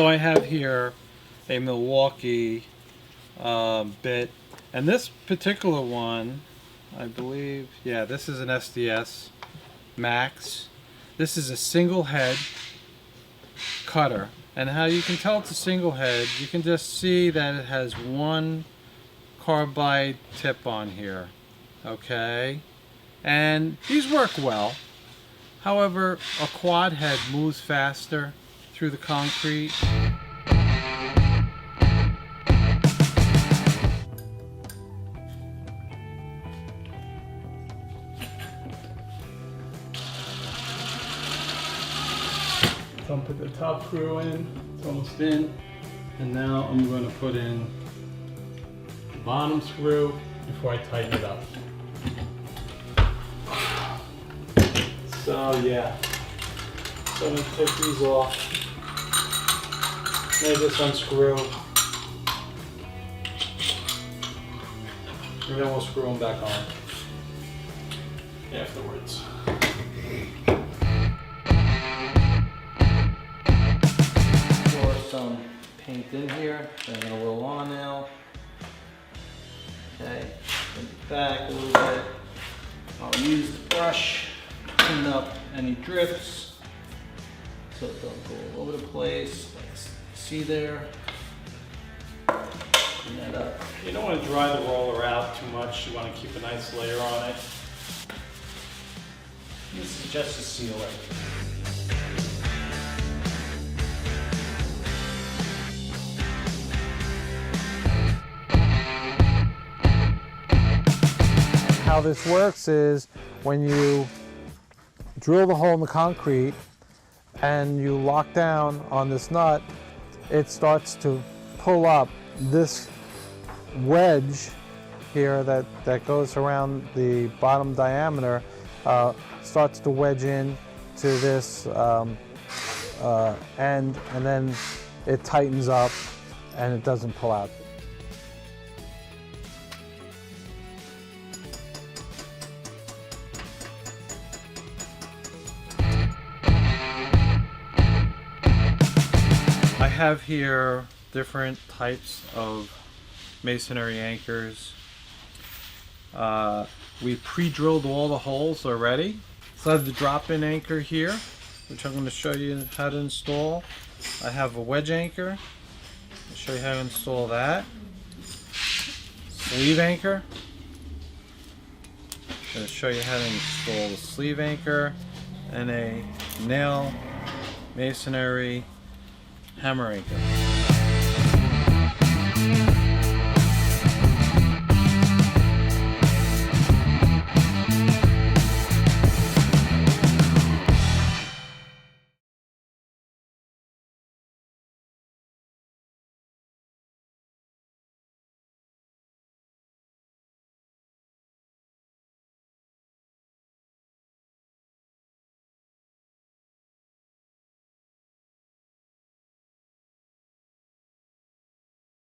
So I have here a Milwaukee bit, and this particular one, I believe, yeah, this is an SDS Max. This is a single head cutter, and how you can tell it's a single head, you can just see that it has one carbide tip on here, okay? And these work well. However, a quad head moves faster through the concrete. So I'm put the top screw in, it's almost in, and now I'm going to put in the bottom screw before I tighten it up. So yeah, so I'm going to take these off. Maybe just unscrew, and then we'll screw them back on afterwards. Pour some paint in here, so I'm going to roll on now. Okay, bring it back a little bit. I'll use the brush to clean up any drips so it don't go all over the place. See there? Clean that up. You don't want to dry the roller out too much. You want to keep a nice layer on it. This is just a sealer. How this works is when you drill the hole in the concrete and you lock down on this nut, it starts to pull up this wedge here that goes around the bottom diameter, starts to wedge in to this end, and then it tightens up and it doesn't pull out. I have here different types of masonry anchors. We pre-drilled all the holes already. So I have the drop-in anchor here, which I'm going to show you how to install. I have a wedge anchor. I'll show you how to install that. Sleeve anchor. I'm going to show you how to install the sleeve anchor, and a nail masonry hammer anchor.